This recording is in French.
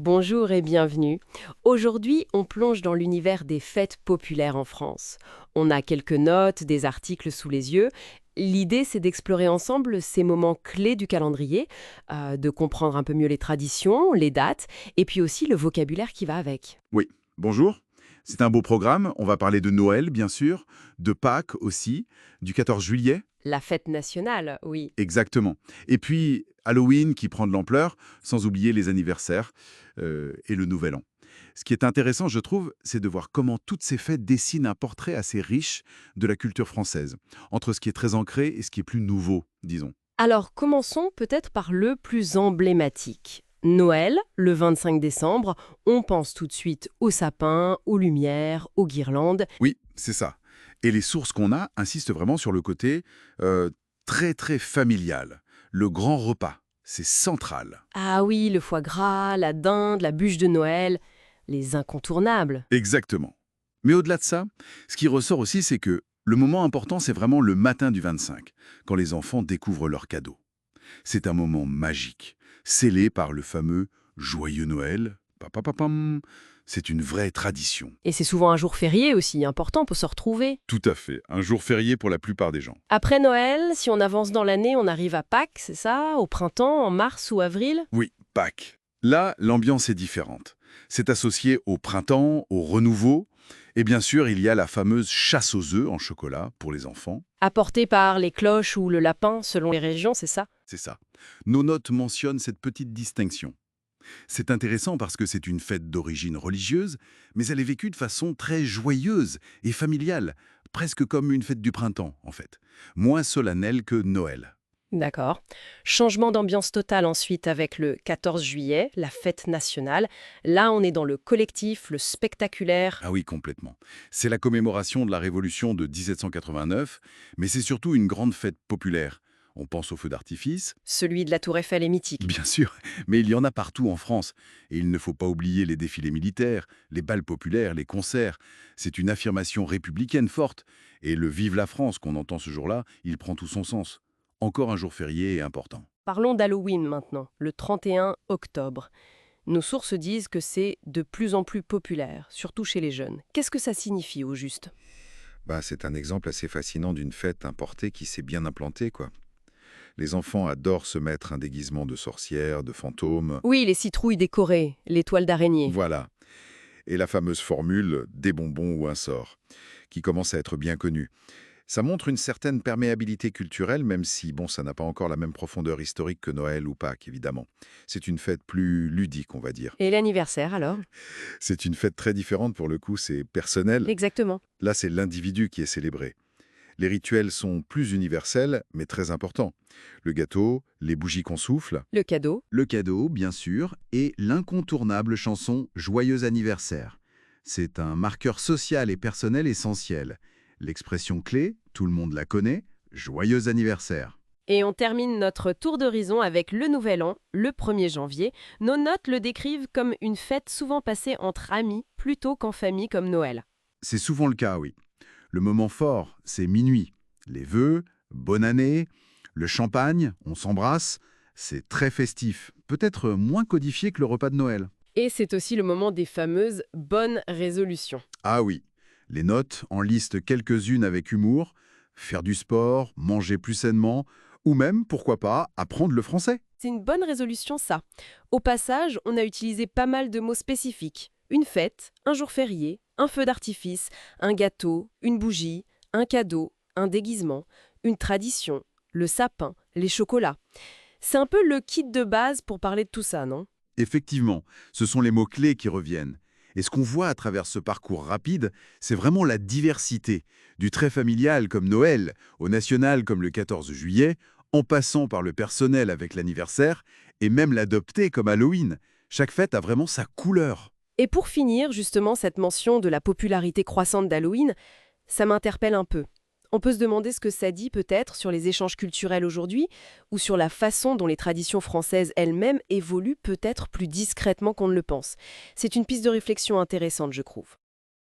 Bonjour et bienvenue. Aujourd'hui, on plonge dans l'univers des fêtes populaires en France. On a quelques notes, des articles sous les yeux. L'idée, c'est d'explorer ensemble ces moments clés du calendrier, de comprendre un peu mieux les traditions, les dates, et puis aussi le vocabulaire qui va avec. Oui, bonjour. C'est un beau programme. On va parler de Noël, bien sûr, de Pâques aussi, du 14 juillet, La fête nationale, oui. exactement. Et puis Halloween qui prend de l'ampleur, sans oublier les anniversaires et le Nouvel An. Ce qui est intéressant, je trouve, c'est de voir comment toutes ces fêtes dessinent un portrait assez riche de la culture française, entre ce qui est très ancré et ce qui est plus nouveau, disons. Alors, commençons peut-être par le plus emblématique. Noël, le 25 décembre, on pense tout de suite au sapin, aux lumières, aux guirlandes. Oui, c'est ça. Et les sources qu'on a insistent vraiment sur le côté très très familial. Le grand repas, c'est central. Ah oui, le foie gras, la dinde, la bûche de Noël, les incontournables. Exactement. Mais au-delà de ça, ce qui ressort aussi, c'est que le moment important, c'est vraiment le matin du 25, quand les enfants découvrent leurs cadeaux. C'est un moment magique, scellé par le fameux Joyeux Noël. Papapapam. C'est une vraie tradition. Et c'est souvent un jour férié aussi, important pour se retrouver. Tout à fait, un jour férié pour la plupart des gens. Après Noël, si on avance dans l'année, on arrive à Pâques, c'est ça? Au printemps, en mars ou avril? Oui, Pâques. Là, l'ambiance est différente. C'est associé au printemps, au renouveau, et bien sûr, il y a la fameuse chasse aux œufs en chocolat pour les enfants. Apporté par les cloches ou le lapin, selon les régions, c'est ça? C'est ça. Nos notes mentionnent cette petite distinction. C'est intéressant parce que c'est une fête d'origine religieuse, mais elle est vécue de façon très joyeuse et familiale, presque comme une fête du printemps, en fait. Moins solennelle que Noël. D'accord. Changement d'ambiance totale ensuite avec le 14 juillet, la fête nationale. Là, on est dans le collectif, le spectaculaire. Ah oui, complètement. C'est la commémoration de la Révolution de 1789, mais c'est surtout une grande fête populaire. On pense aux feux d'artifice, Celui de la Tour Eiffel est mythique. bien sûr, mais il y en a partout en France. Et il ne faut pas oublier les défilés militaires, les bals populaires, les concerts. C'est une affirmation républicaine forte. Et le Vive la France qu'on entend ce jour-là, il prend tout son sens. Encore un jour férié et important. Parlons d'Halloween maintenant, le 31 octobre. Nos sources disent que c'est de plus en plus populaire, surtout chez les jeunes. Qu'est-ce que ça signifie au juste? C'est un exemple assez fascinant d'une fête importée qui s'est bien implantée, quoi. Les enfants adorent se mettre un déguisement de sorcière, de fantôme. Oui, les citrouilles décorées, les toiles d'araignée. Voilà. Et la fameuse formule des bonbons ou un sort, qui commence à être bien connue. Ça montre une certaine perméabilité culturelle, même si, ça n'a pas encore la même profondeur historique que Noël ou Pâques, évidemment. C'est une fête plus ludique, on va dire. Et l'anniversaire alors? C'est une fête très différente pour le coup, c'est personnel. Exactement. Là, c'est l'individu qui est célébré. Les rituels sont plus universels, mais très importants. Le gâteau, les bougies qu'on souffle. Le cadeau? Le cadeau, bien sûr, et l'incontournable chanson Joyeux anniversaire. C'est un marqueur social et personnel essentiel. L'expression clé, tout le monde la connaît, Joyeux anniversaire. Et on termine notre tour d'horizon avec le Nouvel An, le 1er janvier. Nos notes le décrivent comme une fête souvent passée entre amis plutôt qu'en famille comme Noël. C'est souvent le cas, oui. Le moment fort, c'est minuit. Les vœux, bonne année, le champagne, on s'embrasse. C'est très festif, peut-être moins codifié que le repas de Noël. Et c'est aussi le moment des fameuses bonnes résolutions. Ah oui, les notes en listent quelques-unes avec humour. Faire du sport, manger plus sainement, ou même, pourquoi pas, apprendre le français. C'est une bonne résolution ça. Au passage, on a utilisé pas mal de mots spécifiques. Une fête, un jour férié, un feu d'artifice, un gâteau, une bougie, un cadeau, un déguisement, une tradition, le sapin, les chocolats. C'est un peu le kit de base pour parler de tout ça, non? Effectivement, ce sont les mots-clés qui reviennent. Et ce qu'on voit à travers ce parcours rapide, c'est vraiment la diversité, du très familial comme Noël, au national comme le 14 juillet, en passant par le personnel avec l'anniversaire, et même l'adopté comme Halloween. Chaque fête a vraiment sa couleur. Et pour finir, justement, cette mention de la popularité croissante d'Halloween, ça m'interpelle un peu. On peut se demander ce que ça dit peut-être sur les échanges culturels aujourd'hui ou sur la façon dont les traditions françaises elles-mêmes évoluent peut-être plus discrètement qu'on ne le pense. C'est une piste de réflexion intéressante, je trouve.